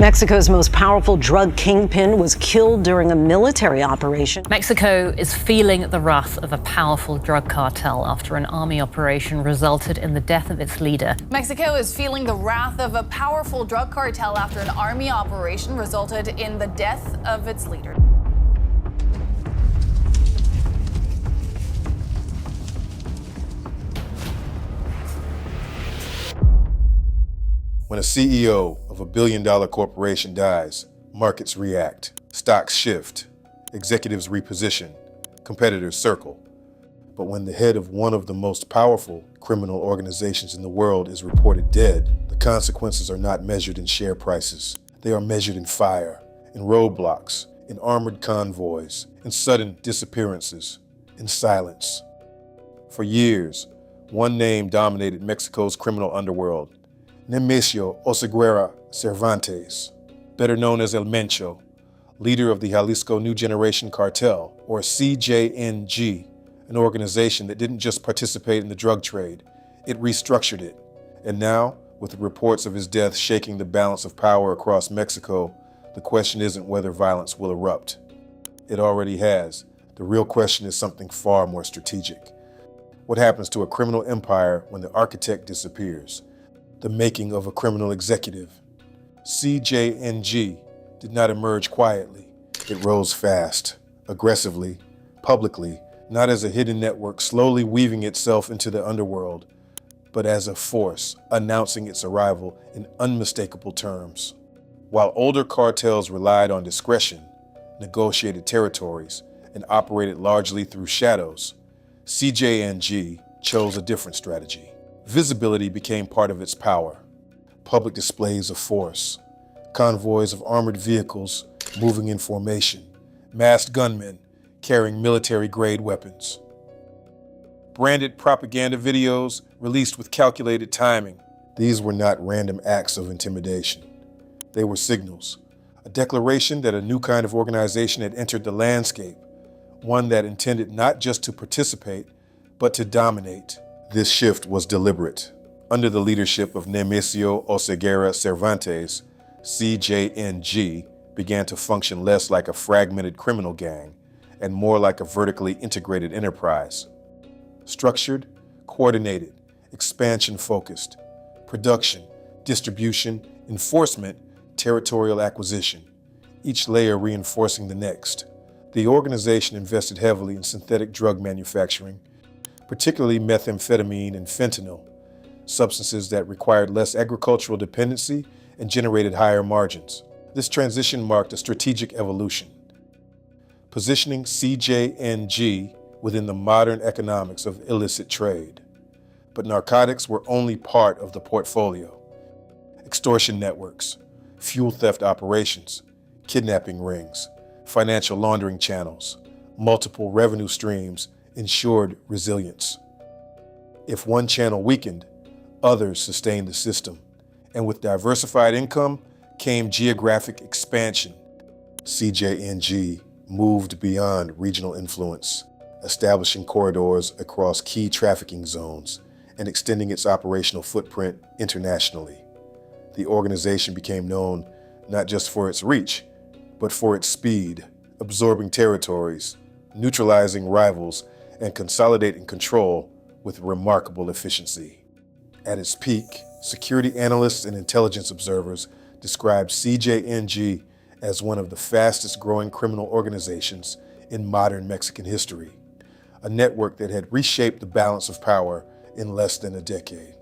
Mexico's most powerful drug kingpin was killed during a military operation. Mexico is feeling the wrath of a powerful drug cartel after an army operation resulted in the death of its leader. Mexico is feeling the wrath of a powerful drug cartel after an army operation resulted in the death of its leader. When a CEO of a billion-dollar corporation dies, markets react, stocks shift, executives reposition, competitors circle. But when the head of one of the most powerful criminal organizations in the world is reported dead, the consequences are not measured in share prices. They are measured in fire, in roadblocks, in armored convoys, in sudden disappearances, in silence. For years, one name dominated Mexico's criminal underworld: Nemesio Oseguera Cervantes, better known as El Mencho, leader of the Jalisco New Generation Cartel, or CJNG, an organization that didn't just participate in the drug trade, it restructured it. And now, with the reports of his death shaking the balance of power across Mexico, the question isn't whether violence will erupt. It already has. The real question is something far more strategic. What happens to a criminal empire when the architect disappears? The making of a criminal executive. CJNG did not emerge quietly. It rose fast, aggressively, publicly, not as a hidden network slowly weaving itself into the underworld, but as a force announcing its arrival in unmistakable terms. While older cartels relied on discretion, negotiated territories, and operated largely through shadows, CJNG chose a different strategy. Visibility became part of its power. Public displays of force, convoys of armored vehicles moving in formation, masked gunmen carrying military-grade weapons. Branded propaganda videos released with calculated timing. These were not random acts of intimidation. They were signals, a declaration that a new kind of organization had entered the landscape, one that intended not just to participate, but to dominate. This shift was deliberate. Under the leadership of Nemesio Oseguera Cervantes, CJNG began to function less like a fragmented criminal gang and more like a vertically integrated enterprise. Structured, coordinated, expansion-focused, production, distribution, enforcement, territorial acquisition, each layer reinforcing the next. The organization invested heavily in synthetic drug manufacturing, particularly methamphetamine and fentanyl, substances that required less agricultural dependency and generated higher margins. This transition marked a strategic evolution, positioning CJNG within the modern economics of illicit trade. But narcotics were only part of the portfolio. Extortion networks, fuel theft operations, kidnapping rings, financial laundering channels, multiple revenue streams ensured resilience. If one channel weakened, others sustained the system. And with diversified income came geographic expansion. CJNG moved beyond regional influence, establishing corridors across key trafficking zones and extending its operational footprint internationally. The organization became known not just for its reach, but for its speed, absorbing territories, neutralizing rivals, and consolidating control with remarkable efficiency. At its peak, security analysts and intelligence observers described CJNG as one of the fastest growing criminal organizations in modern Mexican history, a network that had reshaped the balance of power in less than a decade.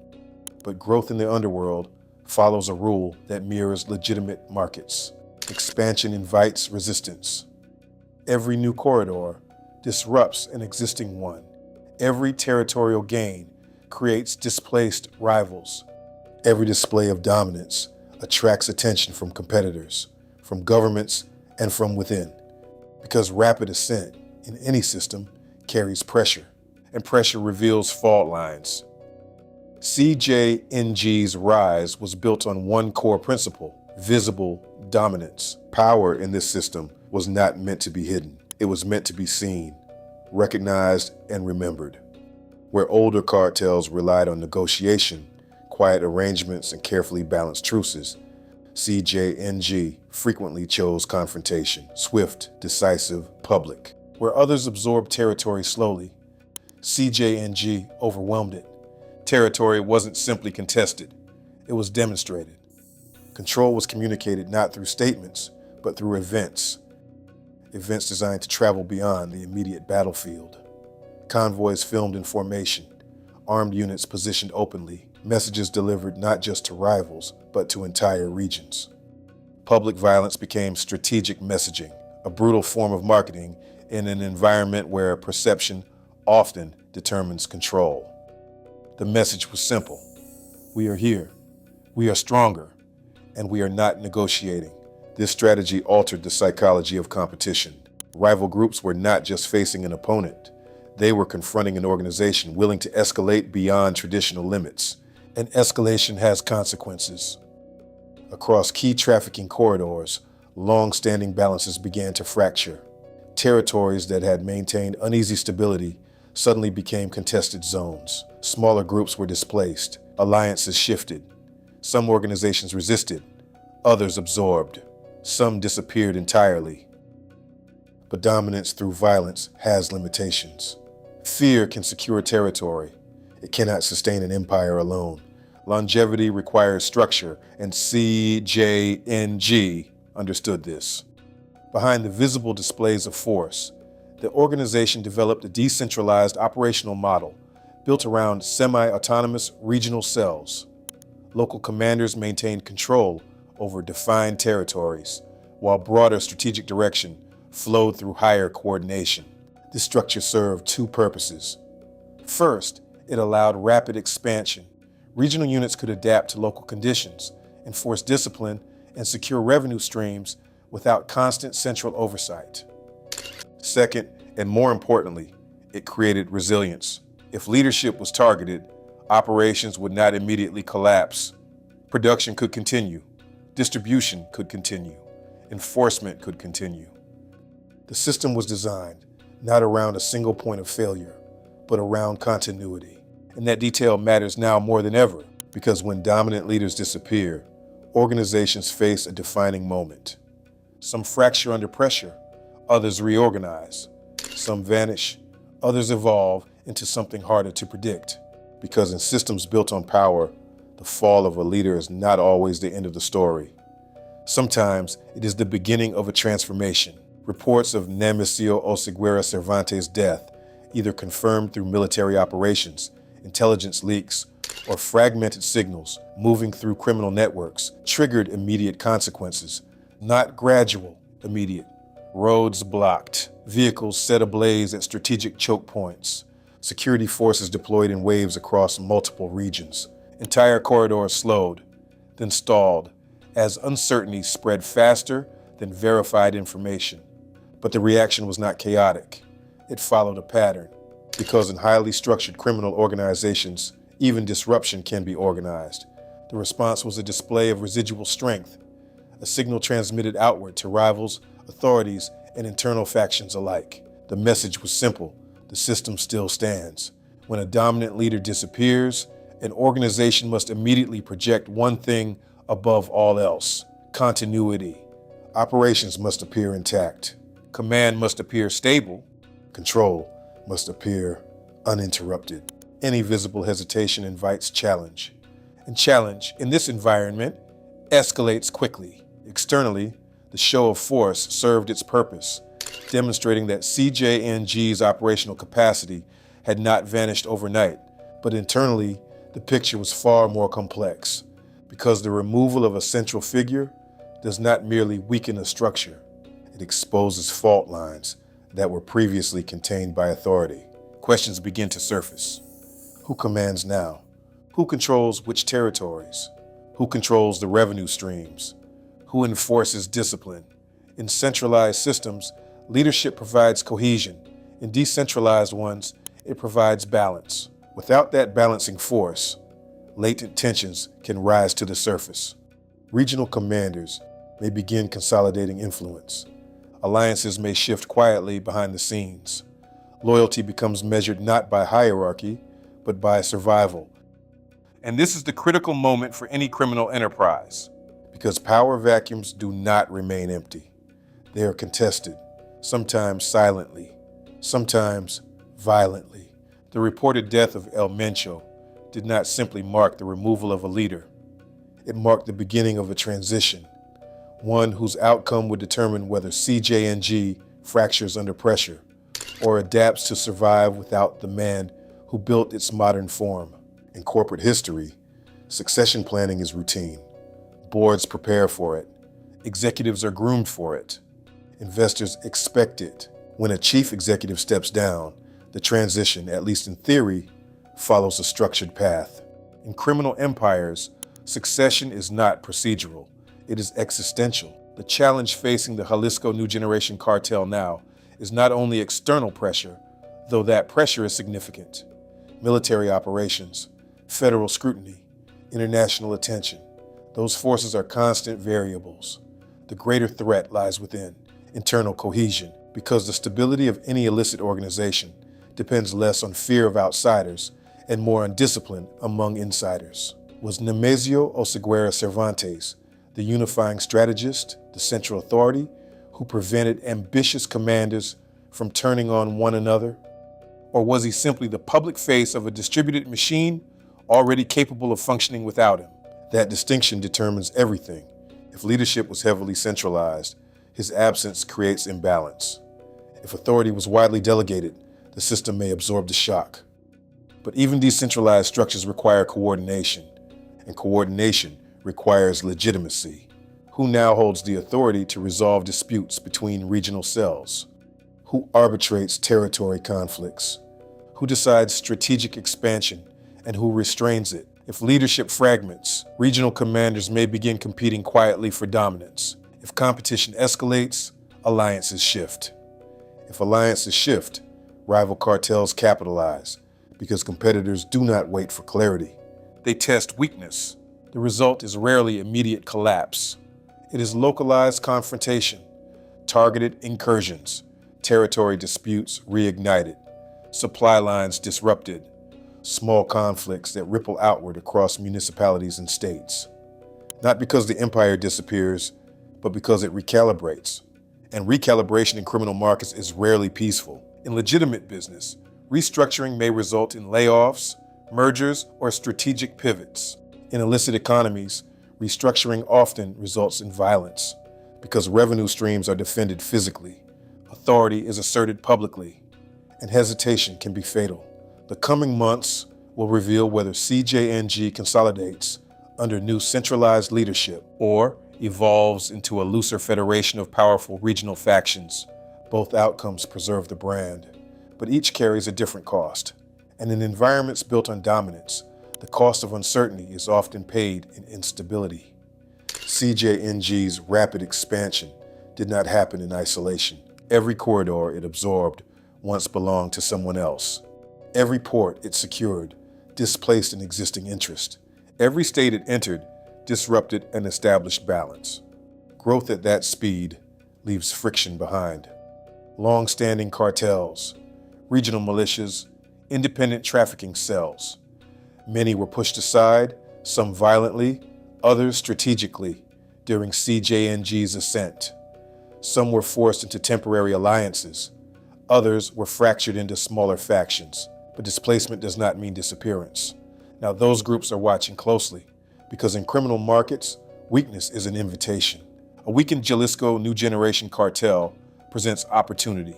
But growth in the underworld follows a rule that mirrors legitimate markets. Expansion invites resistance. Every new corridor disrupts an existing one. Every territorial gain creates displaced rivals. Every display of dominance attracts attention from competitors, from governments, and from within. Because rapid ascent in any system carries pressure, and pressure reveals fault lines. CJNG's rise was built on one core principle: visible dominance. Power in this system was not meant to be hidden. It was meant to be seen, recognized, and remembered. Where older cartels relied on negotiation, quiet arrangements, and carefully balanced truces, CJNG, frequently chose confrontation, swift, decisive, public. Where others absorbed territory slowly, CJNG overwhelmed it. Territory wasn't simply contested, it was demonstrated. Control was communicated not through statements, but through events. Events designed to travel beyond the immediate battlefield. Convoys filmed in formation, armed units positioned openly, messages delivered not just to rivals, but to entire regions. Public violence became strategic messaging, a brutal form of marketing in an environment where perception often determines control. The message was simple. We are here, we are stronger, and we are not negotiating. This strategy altered the psychology of competition. Rival groups were not just facing an opponent. They were confronting an organization willing to escalate beyond traditional limits. And escalation has consequences. Across key trafficking corridors, long-standing balances began to fracture. Territories that had maintained uneasy stability suddenly became contested zones. Smaller groups were displaced. Alliances shifted. Some organizations resisted. Others absorbed. Some disappeared entirely. But dominance through violence has limitations. Fear can secure territory. It cannot sustain an empire alone. Longevity requires structure, and CJNG understood this. Behind the visible displays of force, the organization developed a decentralized operational model built around semi-autonomous regional cells. Local commanders maintained control over defined territories, while broader strategic direction flowed through higher coordination. This structure served two purposes. First, it allowed rapid expansion. Regional units could adapt to local conditions, enforce discipline, and secure revenue streams without constant central oversight. Second, and more importantly, it created resilience. If leadership was targeted, operations would not immediately collapse. Production could continue, distribution could continue, enforcement could continue. The system was designed not around a single point of failure, but around continuity. And that detail matters now more than ever, because when dominant leaders disappear, organizations face a defining moment. Some fracture under pressure, others reorganize. Some vanish, others evolve into something harder to predict. Because in systems built on power, the fall of a leader is not always the end of the story. Sometimes it is the beginning of a transformation. Reports of Nemesio Oseguera Cervantes' death, either confirmed through military operations, intelligence leaks, or fragmented signals moving through criminal networks, triggered immediate consequences, not gradual, immediate. Roads blocked, vehicles set ablaze at strategic choke points, security forces deployed in waves across multiple regions. Entire corridors slowed, then stalled, as uncertainty spread faster than verified information. But the reaction was not chaotic. It followed a pattern. Because in highly structured criminal organizations, even disruption can be organized. The response was a display of residual strength, a signal transmitted outward to rivals, authorities, and internal factions alike. The message was simple: the system still stands. When a dominant leader disappears, an organization must immediately project one thing above all else: continuity. Operations must appear intact. Command must appear stable. Control must appear uninterrupted. Any visible hesitation invites challenge. And challenge, in this environment, escalates quickly. Externally, the show of force served its purpose, demonstrating that CJNG's operational capacity had not vanished overnight. But internally, the picture was far more complex, because the removal of a central figure does not merely weaken a structure, it exposes fault lines that were previously contained by authority. Questions begin to surface. Who commands now? Who controls which territories? Who controls the revenue streams? Who enforces discipline? In centralized systems, leadership provides cohesion. In decentralized ones, it provides balance. Without that balancing force, latent tensions can rise to the surface. Regional commanders may begin consolidating influence. Alliances may shift quietly behind the scenes. Loyalty becomes measured not by hierarchy, but by survival. And this is the critical moment for any criminal enterprise, because power vacuums do not remain empty. They are contested, sometimes silently, sometimes violently. The reported death of El Mencho did not simply mark the removal of a leader. It marked the beginning of a transition, one whose outcome would determine whether CJNG fractures under pressure or adapts to survive without the man who built its modern form. In corporate history, succession planning is routine. Boards prepare for it. Executives are groomed for it. Investors expect it. When a chief executive steps down, the transition, at least in theory, follows a structured path. In criminal empires, succession is not procedural. It is existential. The challenge facing the Jalisco New Generation Cartel now is not only external pressure, though that pressure is significant. Military operations, federal scrutiny, international attention. Those forces are constant variables. The greater threat lies within internal cohesion, because the stability of any illicit organization depends less on fear of outsiders and more on discipline among insiders. Was Nemesio Oseguera Cervantes the unifying strategist, the central authority, who prevented ambitious commanders from turning on one another? Or was he simply the public face of a distributed machine already capable of functioning without him? That distinction determines everything. If leadership was heavily centralized, his absence creates imbalance. If authority was widely delegated, the system may absorb the shock. But even decentralized structures require coordination, and coordination requires legitimacy. Who now holds the authority to resolve disputes between regional cells? Who arbitrates territory conflicts? Who decides strategic expansion, and who restrains it? If leadership fragments, regional commanders may begin competing quietly for dominance. If competition escalates, alliances shift. If alliances shift, rival cartels capitalize, because competitors do not wait for clarity. They test weakness. The result is rarely immediate collapse. It is localized confrontation, targeted incursions, territory disputes reignited, supply lines disrupted, small conflicts that ripple outward across municipalities and states. Not because the empire disappears, but because it recalibrates. And recalibration in criminal markets is rarely peaceful. In legitimate business, restructuring may result in layoffs, mergers, or strategic pivots. In illicit economies, restructuring often results in violence because revenue streams are defended physically, authority is asserted publicly, and hesitation can be fatal. The coming months will reveal whether CJNG consolidates under new centralized leadership or evolves into a looser federation of powerful regional factions. Both outcomes preserve the brand, but each carries a different cost. And in environments built on dominance, the cost of uncertainty is often paid in instability. CJNG's rapid expansion did not happen in isolation. Every corridor it absorbed once belonged to someone else. Every port it secured displaced an existing interest. Every state it entered disrupted an established balance. Growth at that speed leaves friction behind. Long-standing cartels, regional militias, independent trafficking cells. Many were pushed aside, some violently, others strategically, during CJNG's ascent. Some were forced into temporary alliances. Others were fractured into smaller factions. But displacement does not mean disappearance. Now, those groups are watching closely, because in criminal markets, weakness is an invitation. A weakened Jalisco New Generation Cartel presents opportunity.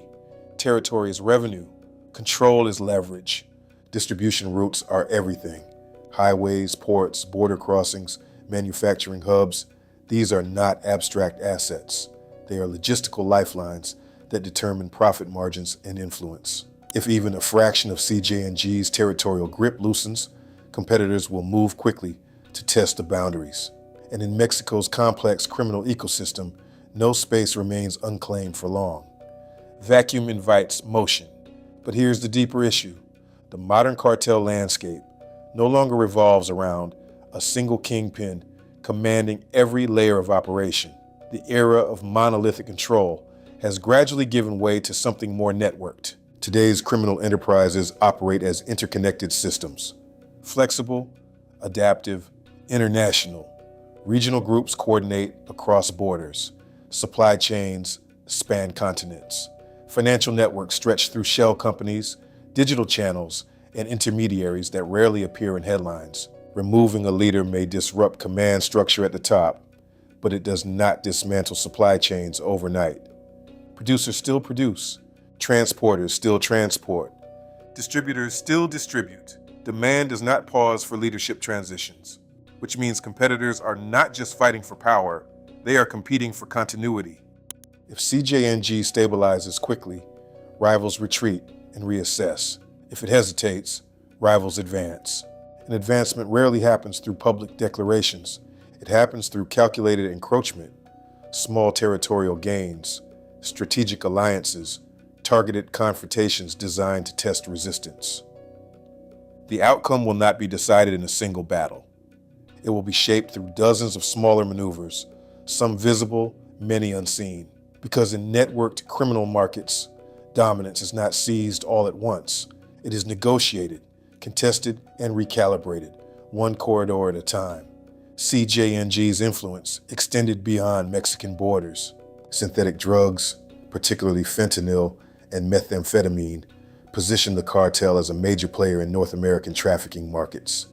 Territory is revenue. Control is leverage. Distribution routes are everything. Highways, ports, border crossings, manufacturing hubs. These are not abstract assets. They are logistical lifelines that determine profit margins and influence. If even a fraction of CJNG's territorial grip loosens, competitors will move quickly to test the boundaries. And in Mexico's complex criminal ecosystem, no space remains unclaimed for long. Vacuum invites motion. But here's the deeper issue. The modern cartel landscape no longer revolves around a single kingpin commanding every layer of operation. The era of monolithic control has gradually given way to something more networked. Today's criminal enterprises operate as interconnected systems, flexible, adaptive, international, Regional groups coordinate across borders. Supply chains span continents. Financial networks stretch through shell companies, digital channels, and intermediaries that rarely appear in headlines. Removing a leader may disrupt command structure at the top, but it does not dismantle supply chains overnight. Producers still produce. Transporters still transport. Distributors still distribute. Demand does not pause for leadership transitions, which means competitors are not just fighting for power, they are competing for continuity. If CJNG stabilizes quickly, rivals retreat and reassess. If it hesitates, rivals advance. An advancement rarely happens through public declarations. It happens through calculated encroachment, small territorial gains, strategic alliances, targeted confrontations designed to test resistance. The outcome will not be decided in a single battle. It will be shaped through dozens of smaller maneuvers, some visible, many unseen. Because in networked criminal markets, dominance is not seized all at once. It is negotiated, contested, and recalibrated, one corridor at a time. CJNG's influence extended beyond Mexican borders. Synthetic drugs, particularly fentanyl and methamphetamine, positioned the cartel as a major player in North American trafficking markets.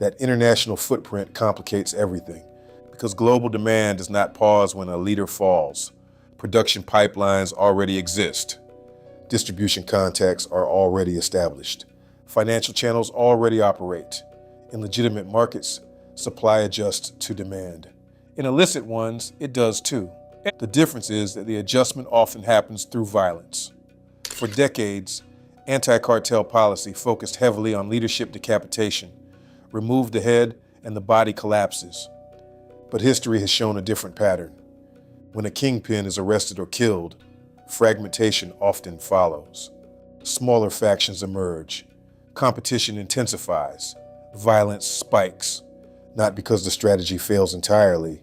That international footprint complicates everything, because global demand does not pause when a leader falls. Production pipelines already exist. Distribution contacts are already established. Financial channels already operate. In legitimate markets, supply adjusts to demand. In illicit ones, it does too. The difference is that the adjustment often happens through violence. For decades, anti-cartel policy focused heavily on leadership decapitation. Remove the head and the body collapses. But history has shown a different pattern. When a kingpin is arrested or killed, fragmentation often follows. Smaller factions emerge. Competition intensifies. Violence spikes. Not because the strategy fails entirely,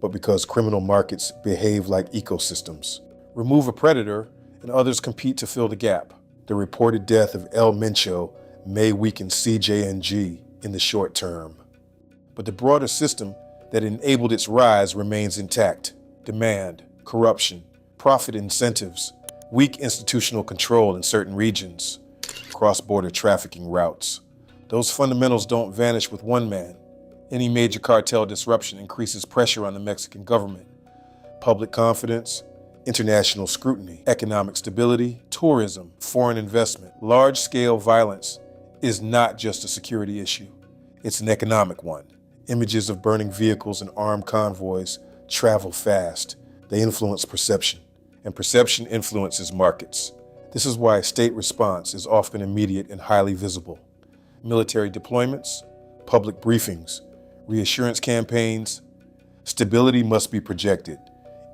but because criminal markets behave like ecosystems. Remove a predator, and others compete to fill the gap. The reported death of El Mencho may weaken CJNG in the short term. But the broader system that enabled its rise remains intact. Demand, corruption, profit incentives, weak institutional control in certain regions, cross-border trafficking routes. Those fundamentals don't vanish with one man. Any major cartel disruption increases pressure on the Mexican government. Public confidence, international scrutiny, economic stability, tourism, foreign investment. Large-scale violence is not just a security issue. It's an economic one. Images of burning vehicles and armed convoys travel fast. They influence perception, and perception influences markets. This is why state response is often immediate and highly visible. Military deployments, public briefings, reassurance campaigns. Stability must be projected,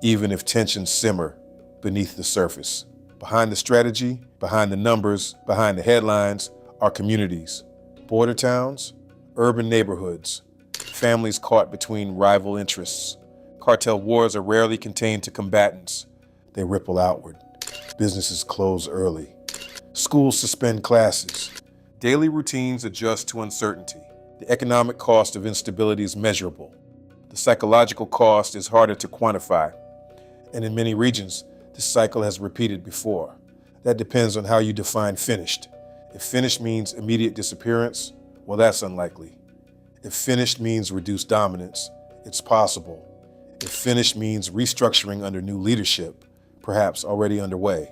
even if tensions simmer beneath the surface. Behind the strategy, behind the numbers, behind the headlines are communities, border towns, urban neighborhoods, families caught between rival interests. Cartel wars are rarely contained to combatants. They ripple outward. Businesses close early. Schools suspend classes. Daily routines adjust to uncertainty. The economic cost of instability is measurable. The psychological cost is harder to quantify. And in many regions, this cycle has repeated before. That depends on how you define finished. If finished means immediate disappearance, well, that's unlikely. If finished means reduced dominance, it's possible. If finished means restructuring under new leadership, perhaps already underway.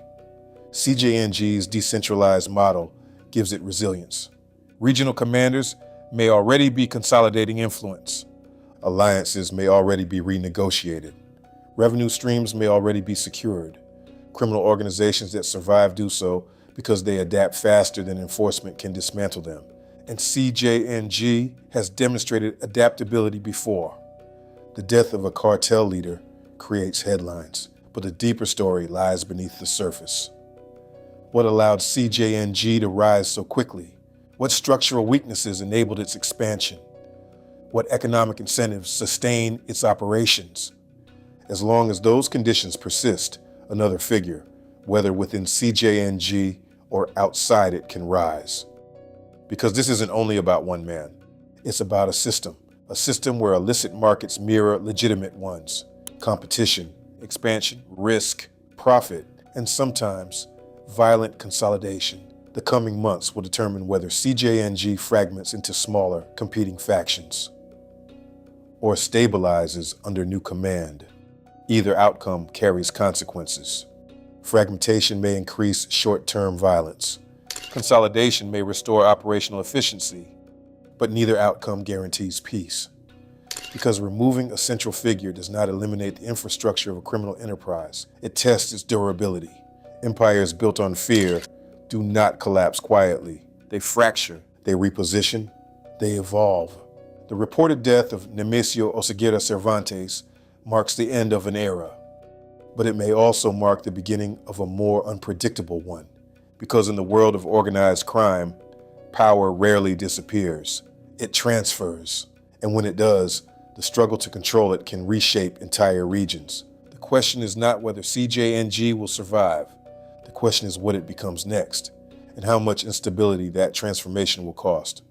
CJNG's decentralized model gives it resilience. Regional commanders may already be consolidating influence. Alliances may already be renegotiated. Revenue streams may already be secured. Criminal organizations that survive do so because they adapt faster than enforcement can dismantle them. And CJNG has demonstrated adaptability before. The death of a cartel leader creates headlines, but the deeper story lies beneath the surface. What allowed CJNG to rise so quickly? What structural weaknesses enabled its expansion? What economic incentives sustain its operations? As long as those conditions persist, another figure, whether within CJNG or outside it, can rise. Because this isn't only about one man. It's about a system, a system where illicit markets mirror legitimate ones. Competition, expansion, risk, profit, and sometimes violent consolidation. The coming months will determine whether CJNG fragments into smaller, competing factions or stabilizes under new command. Either outcome carries consequences. Fragmentation may increase short-term violence. Consolidation may restore operational efficiency, but neither outcome guarantees peace. Because removing a central figure does not eliminate the infrastructure of a criminal enterprise, it tests its durability. Empires built on fear do not collapse quietly. They fracture, they reposition, they evolve. The reported death of Nemesio Oseguera Cervantes marks the end of an era, but it may also mark the beginning of a more unpredictable one, because in the world of organized crime, power rarely disappears. It transfers, and when it does, the struggle to control it can reshape entire regions. The question is not whether CJNG will survive. The question is what it becomes next, and how much instability that transformation will cost.